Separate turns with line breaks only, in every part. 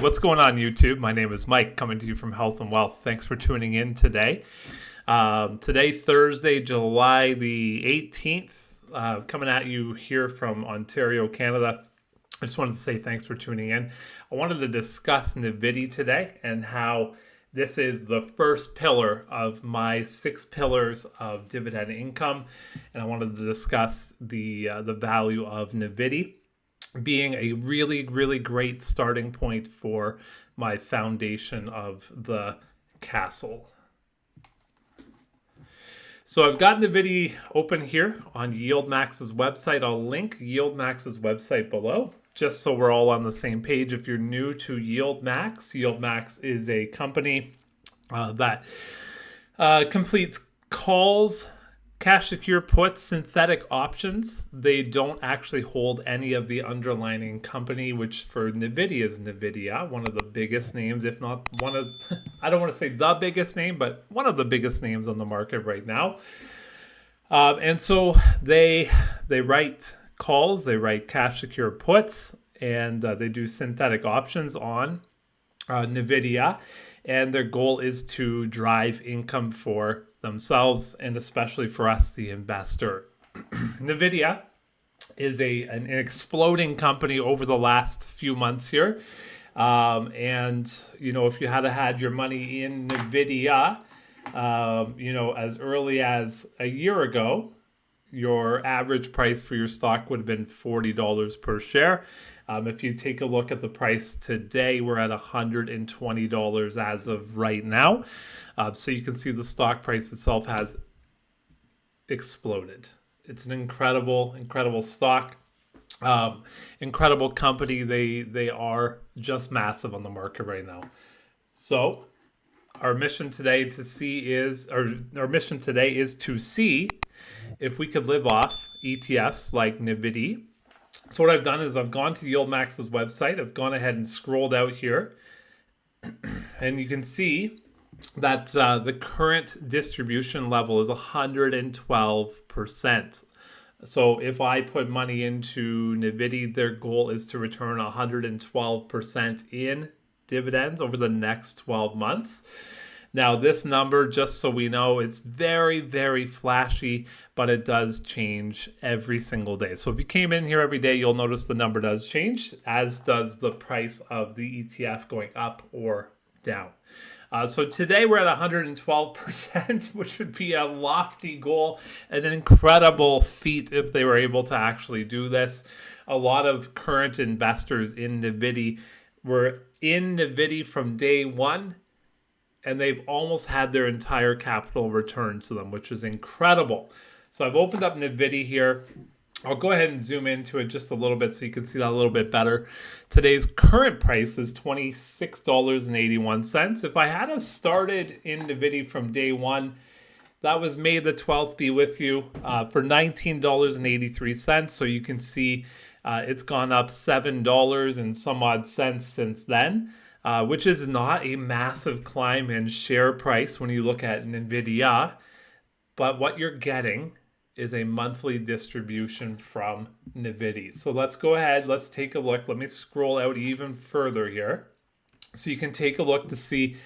what's going on YouTube? My name is Mike, coming to you from Health and Wealth. Thanks for tuning in today. Today, Thursday, July the 18th, coming at you here from Ontario, Canada. I just wanted to say thanks for tuning in. I wanted to discuss NVDY today and how this is the first pillar of my 6 pillars of dividend income. And I wanted to discuss the value of NVDY being a really, really great starting point for my foundation of the castle. So I've got NVDY open here on YieldMax's website. I'll link YieldMax's website below, just so we're all on the same page. If you're new to YieldMax, YieldMax is a company that completes calls, cash secure puts, synthetic options. They don't actually hold any of the underlying company, which for NVIDIA is NVIDIA, one of the biggest names, if not one of, I don't want to say the biggest name, but one of the biggest names on the market right now. And so they write calls, they write cash secure puts, and they do synthetic options on NVIDIA. And their goal is to drive income for themselves and especially for us, the investor. NVIDIA is an exploding company over the last few months here. And, you know, if you had your money in NVIDIA, as early as a year ago, your average price for your stock would have been $40 per share. If you take a look at the price today, we're at $120 as of right now. So you can see the stock price itself has exploded. It's an incredible, incredible stock. Incredible company. They are just massive on the market right now. So our mission today is to see if we could live off ETFs like NVDY. So what I've done is I've gone to YieldMax's website. I've gone ahead and scrolled out here. And you can see that the current distribution level is 112%. So if I put money into NVDY, their goal is to return 112% in dividends over the next 12 months. Now, this number, just so we know, it's very, very flashy, but it does change every single day. So if you came in here every day, you'll notice the number does change, as does the price of the ETF going up or down. So today we're at 112%, which would be a lofty goal, an incredible feat if they were able to actually do this. A lot of current investors in NVDY were in NVDY from day one, and they've almost had their entire capital returned to them, which is incredible. So I've opened up NVDY here. I'll go ahead and zoom into it just a little bit so you can see that a little bit better. Today's current price is $26.81. If I had started in NVDY from day one, that was May the 12th, be with you, for $19.83. So you can see it's gone up $7 and some odd cents since then. Which is not a massive climb in share price when you look at NVIDIA, but what you're getting is a monthly distribution from NVDY. So let's go ahead, let's take a look. Let me scroll out even further here. So you can take a look to see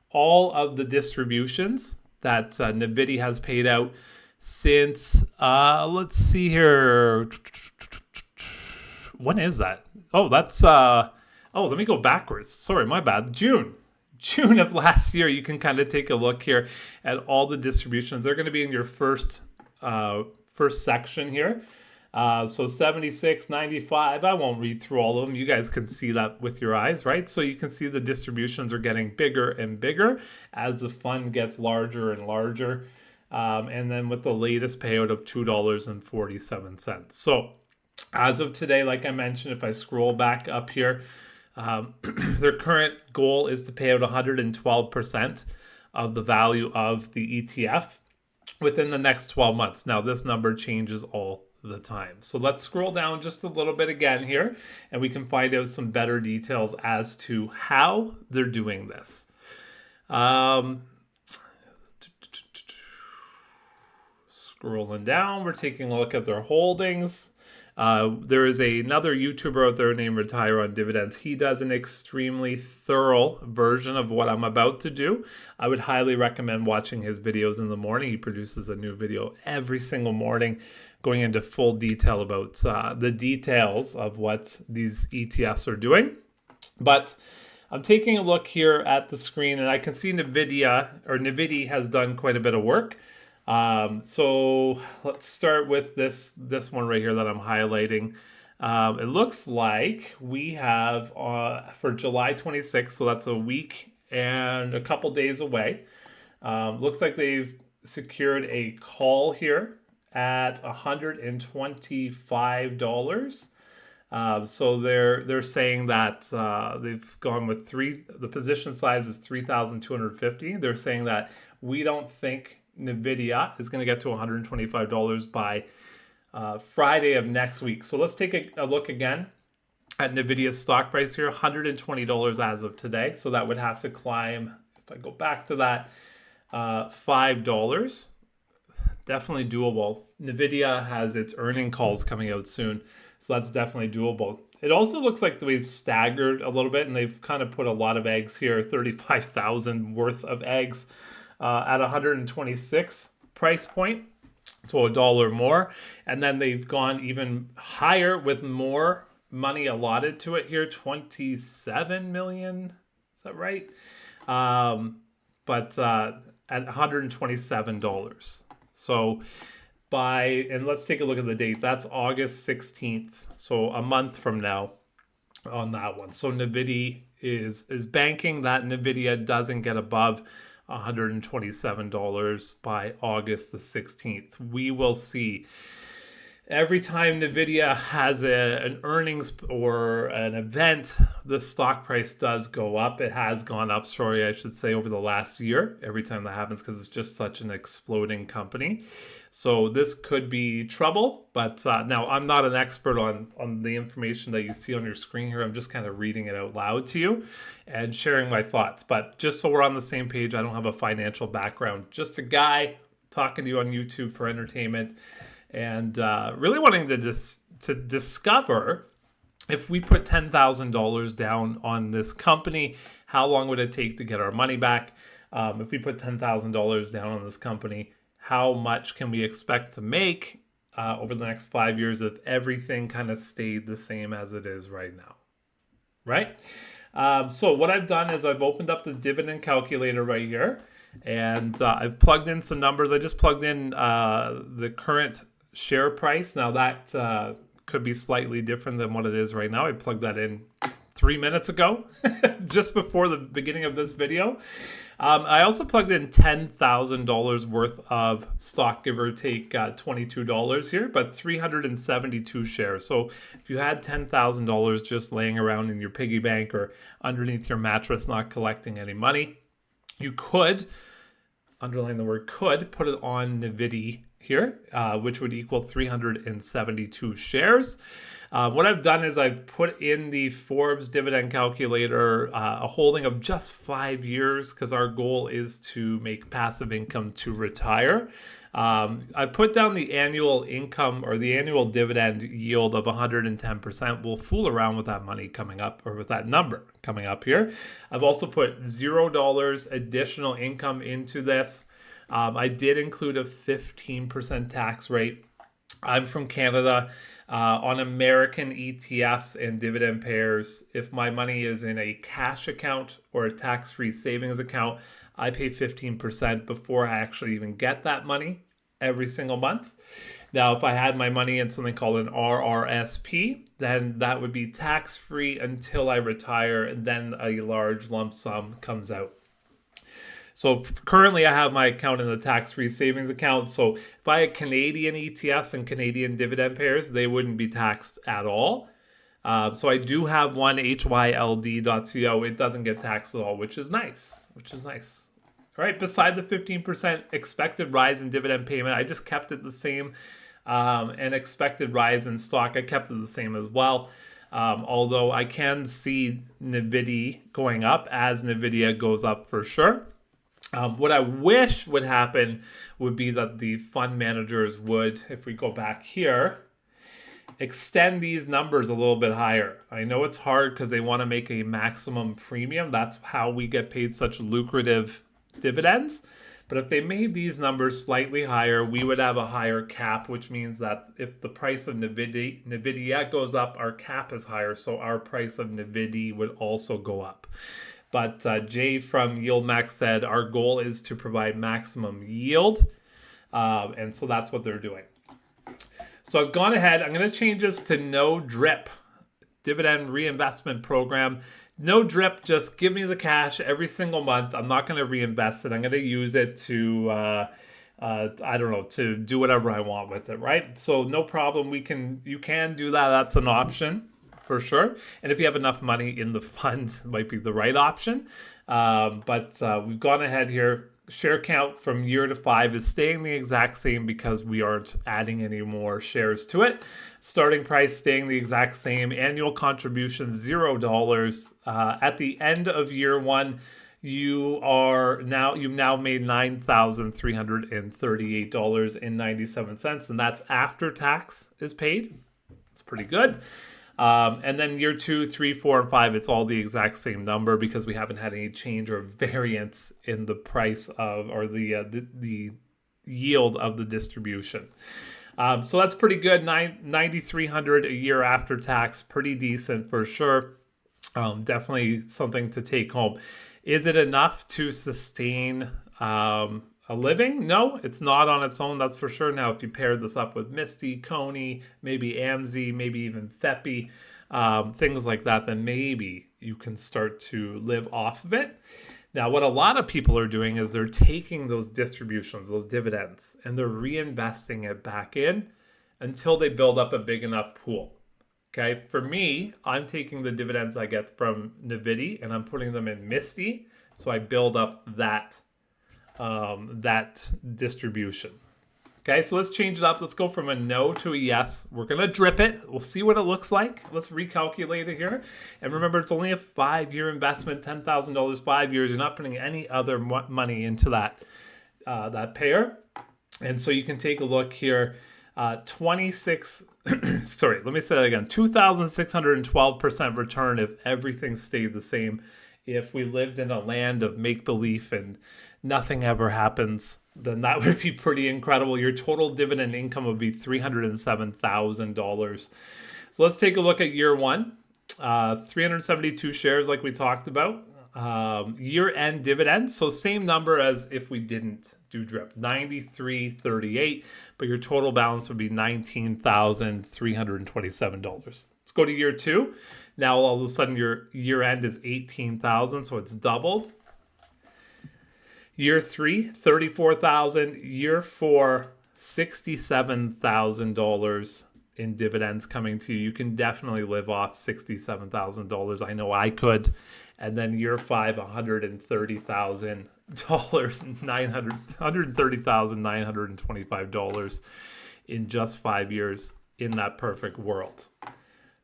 all of the distributions that NVDY has paid out since, let's see here. When is that? Oh, that's... Oh, let me go backwards. Sorry, my bad. June of last year. You can kind of take a look here at all the distributions. They're going to be in your first section here. So 76, 95. I won't read through all of them. You guys can see that with your eyes, right? So you can see the distributions are getting bigger and bigger as the fund gets larger and larger. And then with the latest payout of $2.47. So as of today, like I mentioned, if I scroll back up here, their current goal is to pay out 112% of the value of the ETF within the next 12 months. Now, this number changes all the time. So let's scroll down just a little bit again here, and we can find out some better details as to how they're doing this. Scrolling down, we're taking a look at their holdings. There is another YouTuber out there named Retire on Dividends. He does an extremely thorough version of what I'm about to do. I would highly recommend watching his videos in the morning. He produces a new video every single morning, going into full detail about the details of what these ETFs are doing. But I'm taking a look here at the screen, and I can see NVDA has done quite a bit of work. So let's start with this one right here that I'm highlighting. It looks like we have for July 26th, so that's a week and a couple days away. Looks like they've secured a call here at $125. So they're saying that they've gone with the position size is 3,250. They're saying that we don't think NVIDIA is going to get to $125 by Friday of next week. So let's take a look again at NVIDIA's stock price here, $120 as of today. So that would have to climb, if I go back to that, $5. Definitely doable. NVIDIA has its earning calls coming out soon, so that's definitely doable. It also looks like we've staggered a little bit, and they've kind of put a lot of eggs here, 35,000 worth of eggs at 126 price point, so $1 more. And then they've gone even higher with more money allotted to it here, 27 million. Is that right? But at $127. So and let's take a look at the date. That's August 16th. So a month from now on that one. So NVIDIA is banking that NVIDIA doesn't get above $127 by August the 16th. We will see. Every time NVIDIA has an earnings or an event, the stock price does go up. It has gone up, I should say, over the last year, every time that happens, because it's just such an exploding company. So this could be trouble, but now I'm not an expert on the information that you see on your screen here. I'm just kind of reading it out loud to you and sharing my thoughts. But just so we're on the same page, I don't have a financial background. Just a guy talking to you on YouTube for entertainment, and really wanting to discover, if we put $10,000 down on this company, how long would it take to get our money back? If we put $10,000 down on this company, how much can we expect to make over the next 5 years if everything kind of stayed the same as it is right now, right? So what I've done is I've opened up the dividend calculator right here, and I've plugged in some numbers. I just plugged in the current share price. Now that could be slightly different than what it is right now. I plugged that in 3 minutes ago, just before the beginning of this video. I also plugged in $10,000 worth of stock, give or take $22 here, but 372 shares. So if you had $10,000 just laying around in your piggy bank or underneath your mattress, not collecting any money, you could, underline the word could, put it on NVIDIA here, which would equal 372 shares. What I've done is I've put in the Forbes dividend calculator a holding of just 5 years, because our goal is to make passive income to retire. I put down the annual income or the annual dividend yield of 110%. We'll fool around with that money coming up, or with that number coming up here. I've also put $0 additional income into this. I did include a 15% tax rate. I'm from Canada. On American ETFs and dividend payers, if my money is in a cash account or a tax-free savings account, I pay 15% before I actually even get that money every single month. Now, if I had my money in something called an RRSP, then that would be tax-free until I retire, and then a large lump sum comes out. So currently I have my account in the tax-free savings account. So if I had Canadian ETFs and Canadian dividend payers, they wouldn't be taxed at all. So I do have one, hyld.co. It doesn't get taxed at all, which is nice. All right, beside the 15% expected rise in dividend payment, I just kept it the same. And expected rise in stock, I kept it the same as well. Although I can see NVIDIA going up as NVIDIA goes up for sure. What I wish would happen would be that the fund managers would, if we go back here, extend these numbers a little bit higher. I know it's hard because they want to make a maximum premium. That's how we get paid such lucrative dividends. But if they made these numbers slightly higher, we would have a higher cap, which means that if the price of NVDA goes up, our cap is higher, so our price of NVDA would also go up. But Jay from YieldMax said our goal is to provide maximum yield, and so that's what they're doing. So I've gone ahead. I'm going to change this to no drip dividend reinvestment program. No drip, just give me the cash every single month. I'm not going to reinvest it. I'm going to use it to, I don't know, to do whatever I want with it, right? So no problem. You can do that. That's an option for sure. And if you have enough money in the fund, it might be the right option. But we've gone ahead here. Share count from year to 5 is staying the exact same because we aren't adding any more shares to it. Starting price staying the exact same. Annual contribution $0. At the end of year 1, you've now made $9,338.97, and that's after tax is paid. It's pretty good. And then year 2, 3, 4, and 5, it's all the exact same number because we haven't had any change or variance in the price of, or the yield of the distribution. So that's pretty good. $9,300 a year after tax, pretty decent for sure. Definitely something to take home. Is it enough to sustain a living? No, it's not on its own, that's for sure. Now, if you pair this up with Misty, Coney, maybe AMZ, maybe even FEPI, things like that, then maybe you can start to live off of it. Now, what a lot of people are doing is they're taking those distributions, those dividends, and they're reinvesting it back in until they build up a big enough pool. Okay, for me, I'm taking the dividends I get from NVDA and I'm putting them in Misty, so I build up that distribution. Okay, so let's change it up. Let's go from a no to a yes. We're going to drip it. We'll see what it looks like. Let's recalculate it here. And remember, it's only a 5-year investment, $10,000, 5 years. You're not putting any other money into that pair. And so you can take a look here. 2,612% return if everything stayed the same. If we lived in a land of make-believe and nothing ever happens, then that would be pretty incredible. Your total dividend income would be $307,000. So let's take a look at year 1. 372 shares like we talked about. Year-end dividends, so same number as if we didn't do drip, $93.38, but your total balance would be $19,327. Let's go to year 2. Now all of a sudden your year-end is $18,000, so it's doubled. Year 3, $34,000. Year 4, $67,000 in dividends coming to you. You can definit930,925 live off $67,000. I know I could. And then year 5, $130,925 in just 5 years in that perfect world.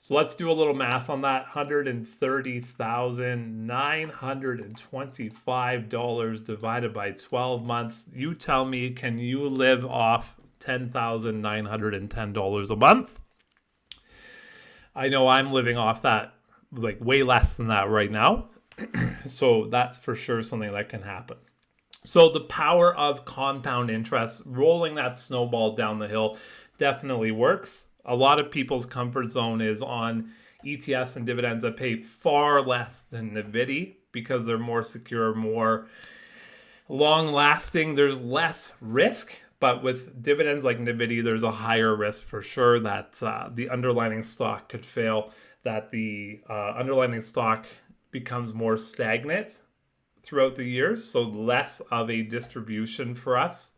So let's do a little math on that. $130,925 divided by 12 months. You tell me, can you live off $10,910 a month? I know I'm living off that, like way less than that right now. So that's for sure something that can happen. So the power of compound interest, rolling that snowball down the hill, definitely works. A lot of people's comfort zone is on ETFs and dividends that pay far less than NVDA because they're more secure, more long-lasting. There's less risk, but with dividends like NVDA, there's a higher risk for sure that the underlying stock could fail, that the underlying stock becomes more stagnant throughout the years, so less of a distribution for us.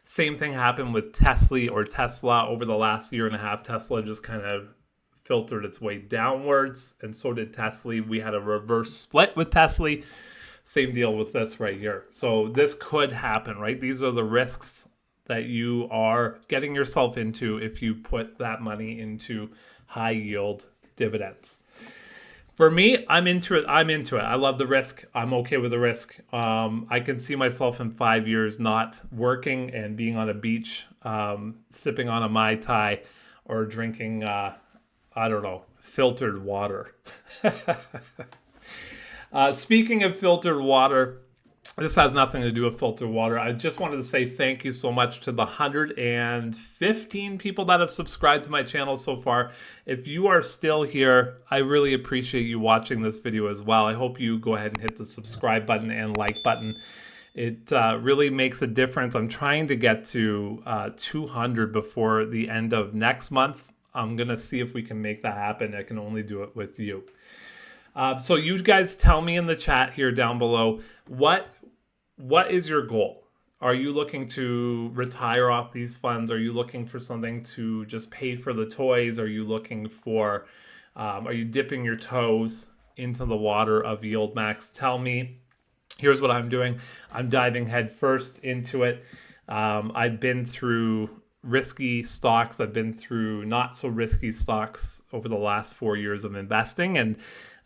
Same thing happened with Tesla over the last year and a half. Tesla just kind of filtered its way downwards, and so did Tesla. We had a reverse split with Tesla. Same deal with this right here. So this could happen, right? These are the risks that you are getting yourself into if you put that money into high yield dividends. For me, I'm into it. I love the risk. I'm okay with the risk. I can see myself in 5 years not working and being on a beach, sipping on a Mai Tai or drinking, I don't know, filtered water. Speaking of filtered water, this has nothing to do with filtered water. I just wanted to say thank you so much to the 115 people that have subscribed to my channel so far. If you are still here, I really appreciate you watching this video as well. I hope you go ahead and hit the subscribe button and like button. It really makes a difference. I'm trying to get to 200 before the end of next month. I'm going to see if we can make that happen. I can only do it with you. So you guys tell me in the chat here down below, what is your goal? Are you looking to retire off these funds? Are you looking for something to just pay for the toys? Are you looking for, are you dipping your toes into the water of YieldMax? Tell me. Here's what I'm doing. I'm diving headfirst into it. I've been through risky stocks. I've been through not so risky stocks over the last 4 years of investing, and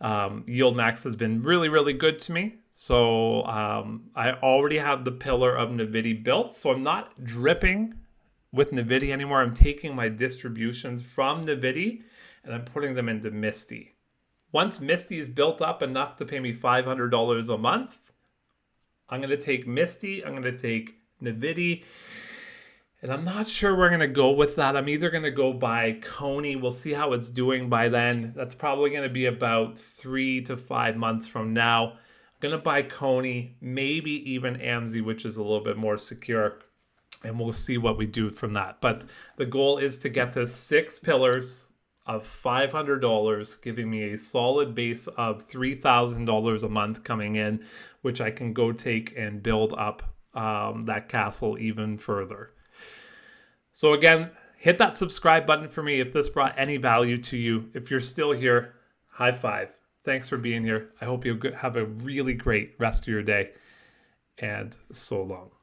YieldMax has been really, really good to me. So I already have the pillar of NVDY built, so I'm not dripping with NVDY anymore. I'm taking my distributions from NVDY and I'm putting them into Misty. Once Misty is built up enough to pay me $500 a month, I'm going to take Misty, I'm going to take NVDY, and I'm not sure where I'm going to go with that. I'm either going to go buy Coney. We'll see how it's doing by then. That's probably going to be about 3 to 5 months from now. I'm going to buy Coney, maybe even AMZ, which is a little bit more secure, and we'll see what we do from that. But the goal is to get to 6 pillars of $500, giving me a solid base of $3,000 a month coming in, which I can go take and build up that castle even further. So again, hit that subscribe button for me if this brought any value to you. If you're still here, high five. Thanks for being here. I hope you have a really great rest of your day, and so long.